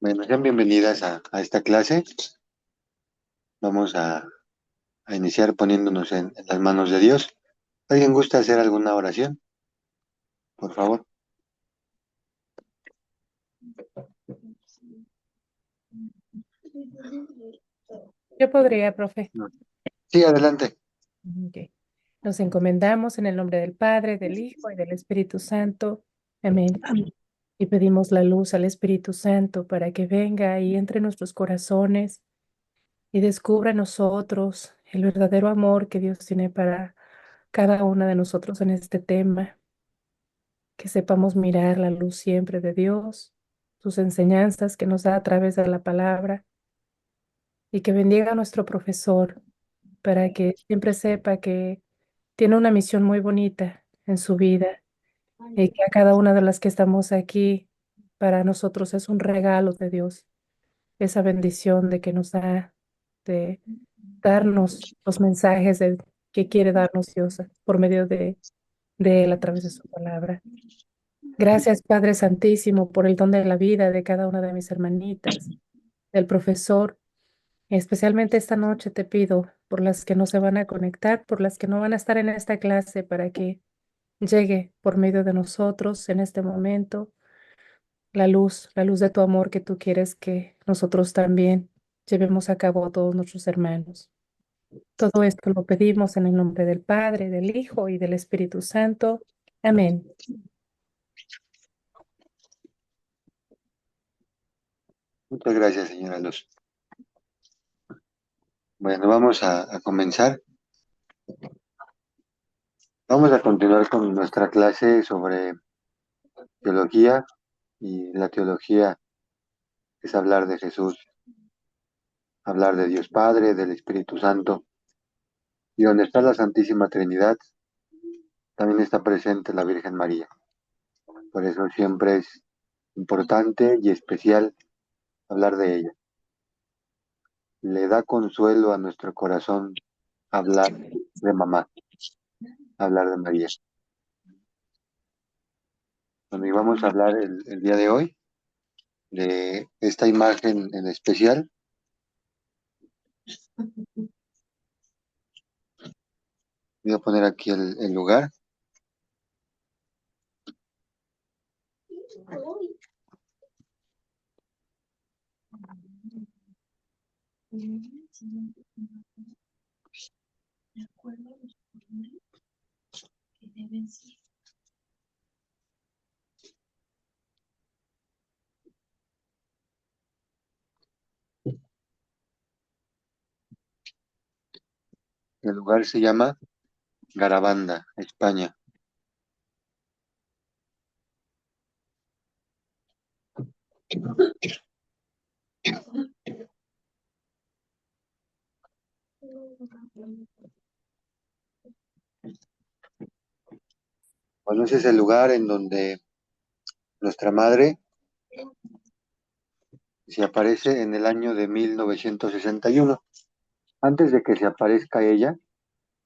Bueno, sean bienvenidas a esta clase. Vamos a iniciar poniéndonos en las manos de Dios. ¿Alguien gusta hacer alguna oración? Por favor. Yo podría, profe. No. Sí, adelante. Ok. Nos encomendamos en el nombre del Padre, del Hijo y del Espíritu Santo. Amén. Y pedimos la luz al Espíritu Santo para que venga y entre en nuestros corazones y descubra en nosotros el verdadero amor que Dios tiene para cada una de nosotros en este tema. Que sepamos mirar la luz siempre de Dios, sus enseñanzas que nos da a través de la palabra y que bendiga a nuestro profesor para que siempre sepa que tiene una misión muy bonita en su vida y que a cada una de las que estamos aquí, para nosotros es un regalo de Dios, esa bendición de que nos da, de darnos los mensajes que quiere darnos Dios por medio de Él a través de su palabra. Gracias, Padre Santísimo, por el don de la vida de cada una de mis hermanitas, del profesor. Especialmente esta noche te pido por las que no se van a conectar, por las que no van a estar en esta clase, para que llegue por medio de nosotros en este momento la luz de tu amor que tú quieres que nosotros también llevemos a cabo a todos nuestros hermanos. Todo esto lo pedimos en el nombre del Padre, del Hijo y del Espíritu Santo. Amén. Muchas gracias, señora Luz. Bueno, vamos a comenzar. Vamos a continuar con nuestra clase sobre teología, y la teología es hablar de Jesús, hablar de Dios Padre, del Espíritu Santo, y donde está la Santísima Trinidad, también está presente la Virgen María. Por eso siempre es importante y especial hablar de ella. Le da consuelo a nuestro corazón hablar de mamá, hablar de María. Bueno, y vamos a hablar el día de hoy de esta imagen en especial. Voy a poner aquí el lugar. El lugar se llama Garabanda, España. Bueno, ese es el lugar en donde nuestra madre se aparece en el año de 1961. Antes de que se aparezca ella,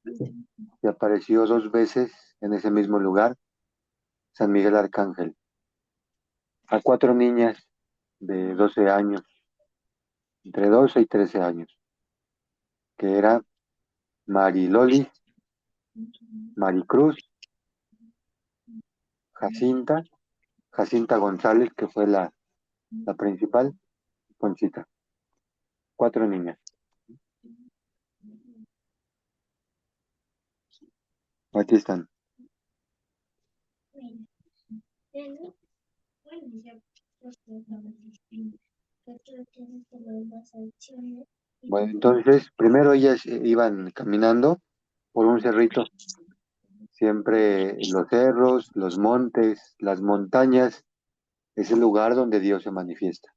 se apareció dos veces en ese mismo lugar San Miguel Arcángel a cuatro niñas de 12 años, entre 12 y 13 años, que era Mariloli, Maricruz, Jacinta, Jacinta González, que fue la principal, Conchita. Cuatro niñas. Aquí están. Bueno, entonces, primero ellas iban caminando por un cerrito. Siempre los cerros, los montes, las montañas, es el lugar donde Dios se manifiesta.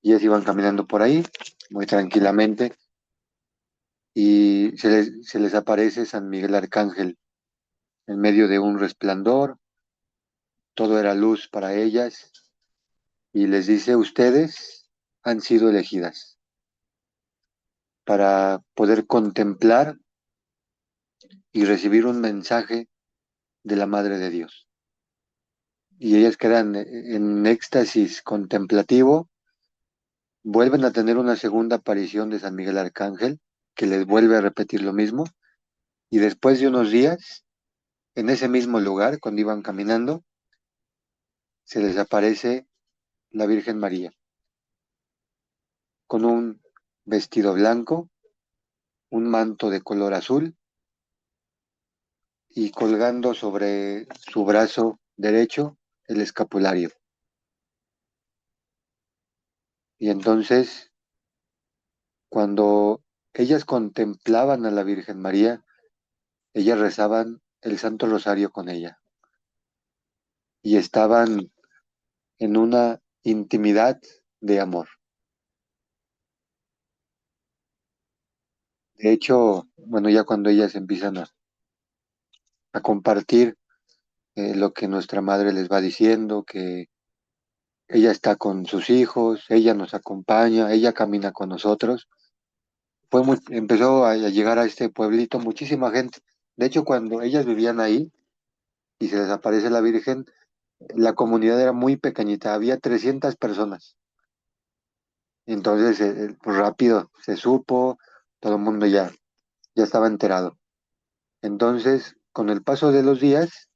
Y ellas iban caminando por ahí, muy tranquilamente, y se les aparece San Miguel Arcángel en medio de un resplandor, todo era luz para ellas, y les dice, ustedes han sido elegidas para poder contemplar y recibir un mensaje de la Madre de Dios. Y ellas quedan en éxtasis contemplativo vuelven a tener una segunda aparición de San Miguel Arcángel, que les vuelve a repetir lo mismo, y después de unos días, en ese mismo lugar, cuando iban caminando, se les aparece la Virgen María, con un vestido blanco, un manto de color azul, y colgando sobre su brazo derecho el escapulario. Y entonces, cuando ellas contemplaban a la Virgen María, ellas rezaban el Santo Rosario con ella y estaban en una intimidad de amor. De hecho, bueno, ya cuando ellas empiezan a compartir lo que nuestra madre les va diciendo, que ella está con sus hijos, ella nos acompaña, ella camina con nosotros, empezó a llegar a este pueblito muchísima gente. De hecho, cuando ellas vivían ahí y se desaparece la Virgen, la comunidad era muy pequeñita, había 300 personas. Entonces, pues rápido se supo, todo el mundo ya estaba enterado. Entonces, con el paso de los días,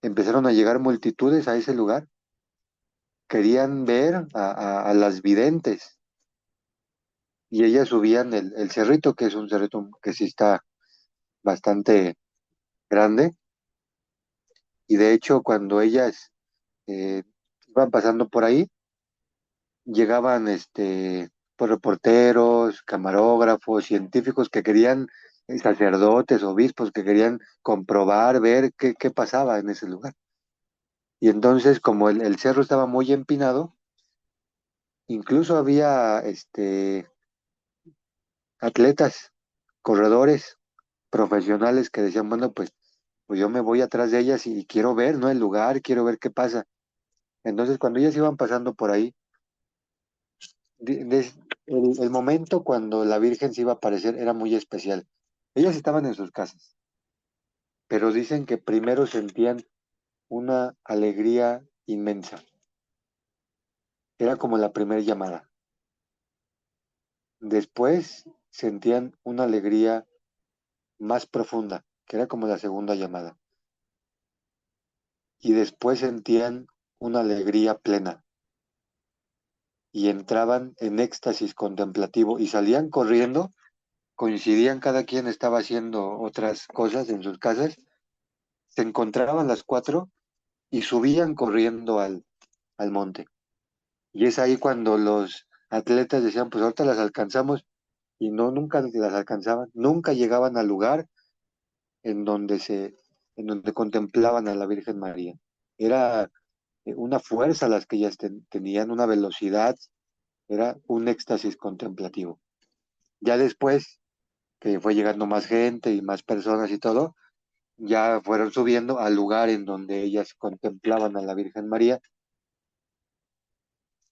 empezaron a llegar multitudes a ese lugar. Querían ver a las videntes y ellas subían el cerrito, que es un cerrito que sí está bastante grande. Y de hecho, cuando ellas eh, iban pasando por ahí, llegaban pues, reporteros, camarógrafos, científicos que querían, sacerdotes, obispos que querían comprobar, ver qué pasaba en ese lugar. Y entonces, como el cerro estaba muy empinado, incluso había atletas, corredores profesionales que decían, bueno, pues yo me voy atrás de ellas y quiero ver, ¿no? El lugar, quiero ver qué pasa. Entonces, cuando ellas iban pasando por ahí, el momento cuando la Virgen se iba a aparecer era muy especial. Ellas estaban en sus casas, pero dicen que primero sentían una alegría inmensa. Era como la primera llamada. Después sentían una alegría más profunda, que era como la segunda llamada. Y después sentían una alegría plena y entraban en éxtasis contemplativo y salían corriendo, coincidían, cada quien estaba haciendo otras cosas en sus casas, se encontraban las cuatro y subían corriendo al monte. Y es ahí cuando los atletas decían, pues ahorita las alcanzamos, y no, nunca las alcanzaban, nunca llegaban al lugar en donde en donde contemplaban a la Virgen María. Era una fuerza las que ellas tenían, una velocidad, era un éxtasis contemplativo. Ya después, que fue llegando más gente y más personas y todo, ya fueron subiendo al lugar en donde ellas contemplaban a la Virgen María,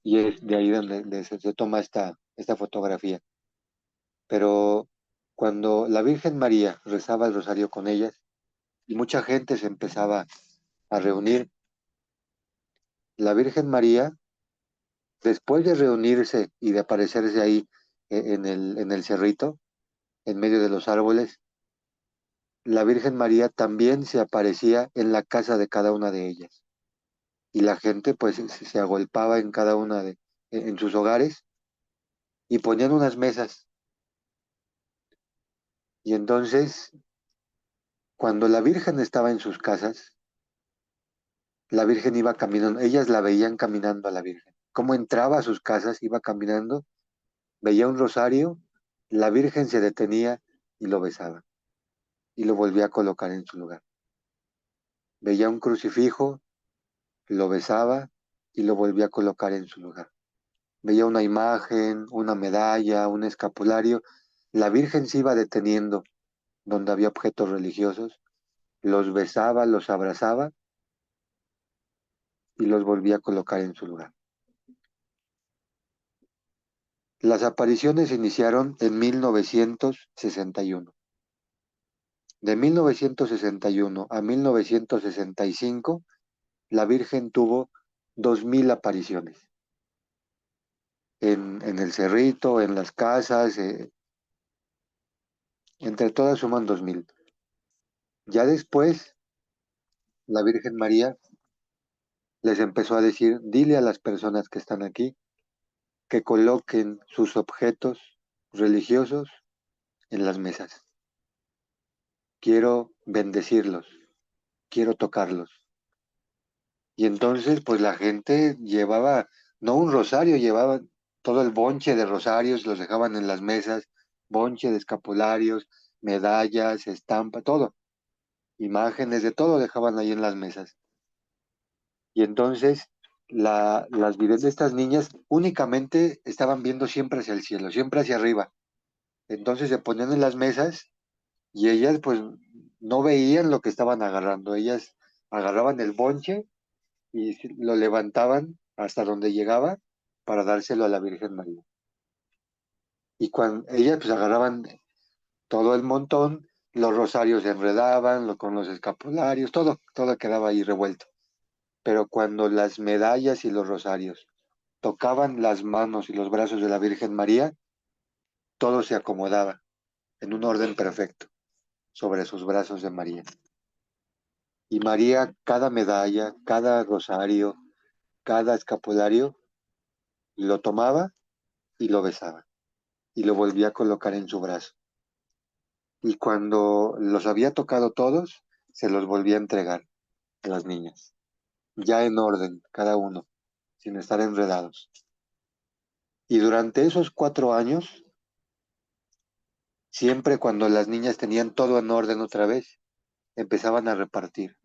y es de ahí donde se toma esta fotografía. Pero cuando la Virgen María rezaba el rosario con ellas y mucha gente se empezaba a reunir, la Virgen María, después de reunirse y de aparecerse ahí en el cerrito, en medio de los árboles, la Virgen María también se aparecía en la casa de cada una de ellas. Y la gente pues se agolpaba en cada una en sus hogares y ponían unas mesas. Y entonces, cuando la Virgen estaba en sus casas, la Virgen iba caminando, ellas la veían caminando a la Virgen. Cómo entraba a sus casas, iba caminando, veía un rosario, la Virgen se detenía y lo besaba y lo volvía a colocar en su lugar. Veía un crucifijo, lo besaba y lo volvía a colocar en su lugar. Veía una imagen, una medalla, un escapulario, la Virgen se iba deteniendo donde había objetos religiosos, los besaba, los abrazaba y los volvía a colocar en su lugar. Las apariciones se iniciaron en 1961. De 1961 a 1965, la Virgen tuvo 2000 apariciones. en el cerrito, en las casas, entre todas suman 2000. Ya después, la Virgen María les empezó a decir, dile a las personas que están aquí que coloquen sus objetos religiosos en las mesas. Quiero bendecirlos, quiero tocarlos. Y entonces, pues la gente llevaba, no un rosario, llevaba todo el bonche de rosarios, los dejaban en las mesas, bonche de escapularios, medallas, estampa, todo, imágenes de todo dejaban ahí en las mesas. Y entonces las videntes de estas niñas únicamente estaban viendo siempre hacia el cielo, siempre hacia arriba. Entonces se ponían en las mesas y ellas pues no veían lo que estaban agarrando. Ellas agarraban el bonche y lo levantaban hasta donde llegaba para dárselo a la Virgen María. Y cuando ellas pues agarraban todo el montón, los rosarios se enredaban, con los escapularios, todo quedaba ahí revuelto. Pero cuando las medallas y los rosarios tocaban las manos y los brazos de la Virgen María, todo se acomodaba en un orden perfecto sobre sus brazos de María. Y María, cada medalla, cada rosario, cada escapulario, lo tomaba y lo besaba y lo volvía a colocar en su brazo. Y cuando los había tocado todos, se los volvía a entregar a las niñas, ya en orden, cada uno, sin estar enredados. Y durante esos 4 años, siempre cuando las niñas tenían todo en orden otra vez, empezaban a repartir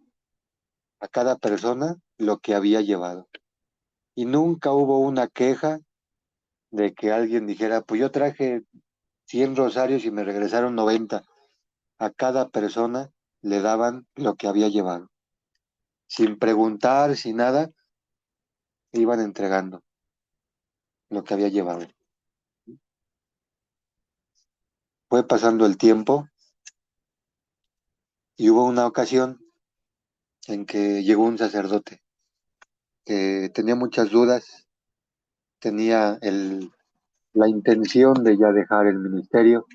a cada persona lo que había llevado. Y nunca hubo una queja de que alguien dijera, pues yo traje 100 rosarios y me regresaron 90. A cada persona le daban lo que había llevado. Sin preguntar, sin nada, iban entregando lo que había llevado. Fue pasando el tiempo y hubo una ocasión en que llegó un sacerdote que tenía muchas dudas, tenía la intención de ya dejar el ministerio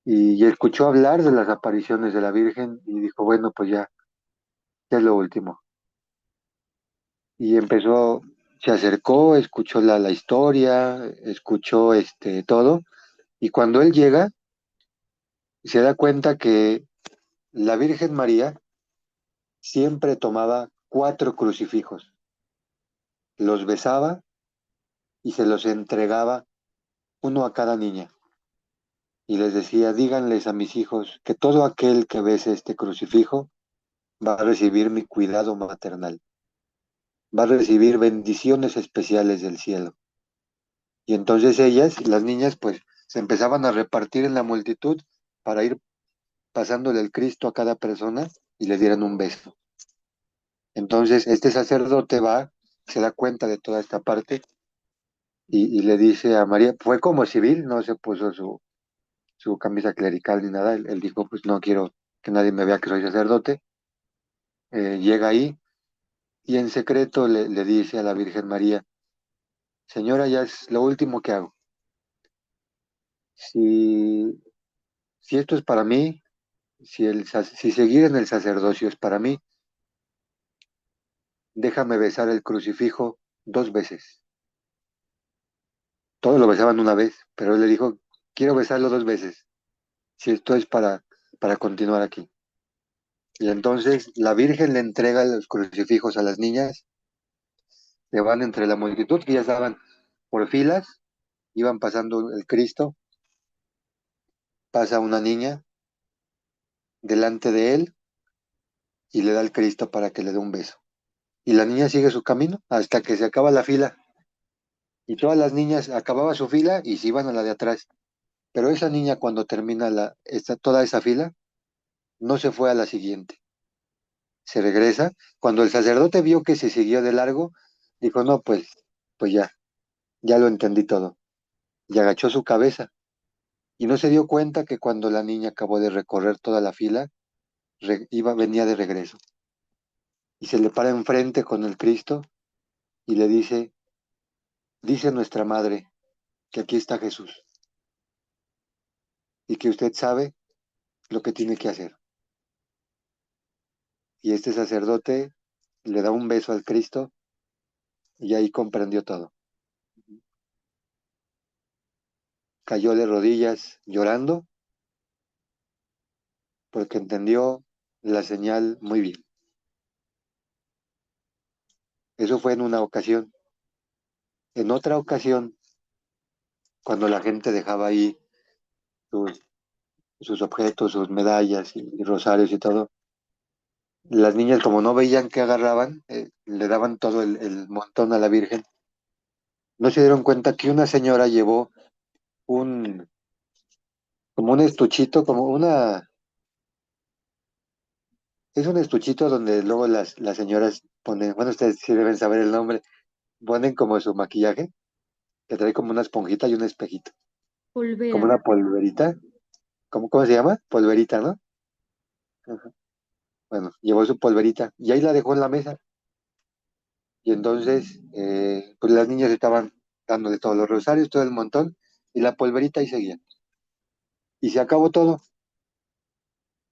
y escuchó hablar de las apariciones de la Virgen y dijo, bueno, pues ya es lo último. Y empezó, se acercó, escuchó la historia, escuchó todo, y cuando él llega, se da cuenta que la Virgen María siempre tomaba 4 crucifijos, los besaba y se los entregaba uno a cada niña. Y les decía, díganles a mis hijos que todo aquel que bese este crucifijo va a recibir mi cuidado maternal, va a recibir bendiciones especiales del cielo. Y entonces ellas, las niñas, pues se empezaban a repartir en la multitud para ir pasándole el Cristo a cada persona y le dieran un beso. Entonces este sacerdote va, se da cuenta de toda esta parte y le dice a María, fue como civil, no se puso su camisa clerical ni nada, él dijo, pues no quiero que nadie me vea que soy sacerdote. Llega ahí y en secreto le dice a la Virgen María, señora, ya es lo último que hago. Si, si esto es para mí, si seguir en el sacerdocio es para mí, déjame besar el crucifijo 2 veces. Todos lo besaban una vez, pero él le dijo, quiero besarlo 2 veces, si esto es para continuar aquí. Y entonces la Virgen le entrega los crucifijos a las niñas, que van entre la multitud, que ya estaban por filas, iban pasando el Cristo, pasa una niña delante de él y le da el Cristo para que le dé un beso. Y la niña sigue su camino hasta que se acaba la fila. Y todas las niñas acababa su fila y se iban a la de atrás. Pero esa niña cuando termina toda esa fila, no se fue a la siguiente. Se regresa. Cuando el sacerdote vio que se siguió de largo, dijo, no, pues ya lo entendí todo. Y agachó su cabeza. Y no se dio cuenta que cuando la niña acabó de recorrer toda la fila, venía de regreso. Y se le para enfrente con el Cristo y le dice, dice nuestra madre que aquí está Jesús y que usted sabe lo que tiene que hacer. Y este sacerdote le da un beso al Cristo y ahí comprendió todo. Cayó de rodillas llorando porque entendió la señal muy bien. Eso fue en una ocasión. En otra ocasión, cuando la gente dejaba ahí sus, sus objetos, sus medallas y rosarios y todo, las niñas como no veían que agarraban, le daban todo el montón a la Virgen. No se dieron cuenta que una señora llevó un, como un estuchito, es un estuchito donde luego las señoras ponen, bueno, ustedes sí deben saber el nombre, ponen como su maquillaje, que trae como una esponjita y un espejito, como Polvera. una polverita, ¿cómo se llama? Polverita, ¿no? Ajá. Bueno, llevó su polverita y ahí la dejó en la mesa. Y entonces, pues las niñas estaban dándole todos los rosarios, todo el montón, y la polverita ahí seguía. Y se acabó todo.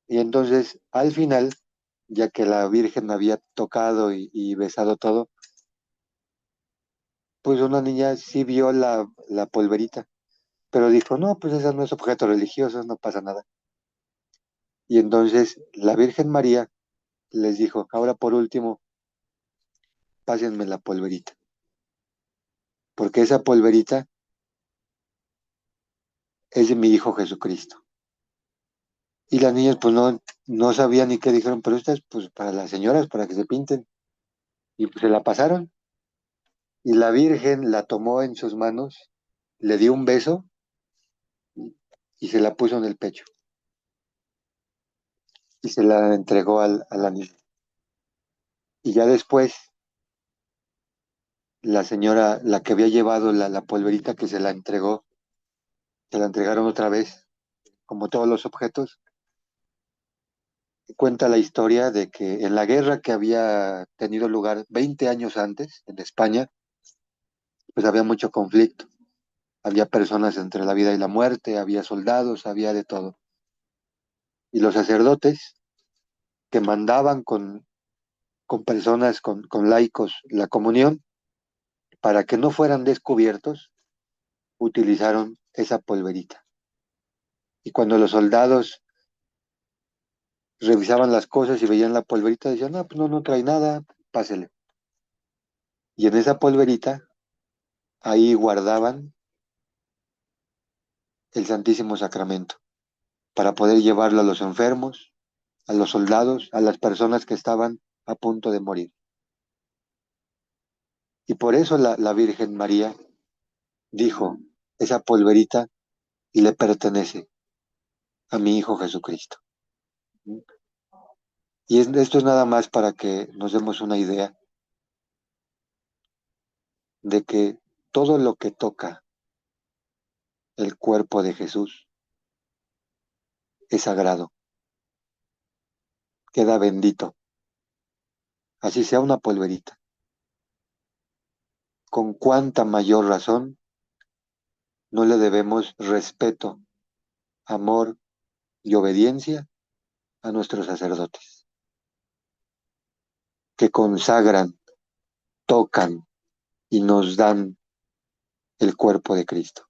Y entonces, al final, ya que la Virgen había tocado y besado todo, pues una niña sí vio la polverita, pero dijo, no, pues esa no es objeto religioso, no pasa nada. Y entonces la Virgen María les dijo, ahora por último, pásenme la polverita, porque esa polverita es de mi Hijo Jesucristo. Y las niñas pues no sabían ni qué dijeron, pero esta es pues para las señoras, para que se pinten. Y pues se la pasaron. Y la Virgen la tomó en sus manos, le dio un beso y se la puso en el pecho. Y se la entregó a la niña. Y ya después, la señora, la que había llevado la polverita que se la entregó, se la entregaron otra vez, como todos los objetos. Cuenta la historia de que en la guerra que había tenido lugar 20 años antes en España, pues había mucho conflicto. Había personas entre la vida y la muerte, había soldados, había de todo. Y los sacerdotes que mandaban con personas, con laicos, la comunión, para que no fueran descubiertos, utilizaron esa polverita. Y cuando los soldados revisaban las cosas y veían la polverita, decían, no, pues no trae nada, pásele. Y en esa polverita, ahí guardaban el Santísimo Sacramento, para poder llevarlo a los enfermos, a los soldados, a las personas que estaban a punto de morir. Y por eso la Virgen María dijo, esa polverita le pertenece a mi Hijo Jesucristo. Y esto es nada más para que nos demos una idea de que todo lo que toca el cuerpo de Jesús es sagrado, queda bendito, así sea una polverita. Con cuánta mayor razón no le debemos respeto, amor y obediencia a nuestros sacerdotes, que consagran, tocan y nos dan el cuerpo de Cristo.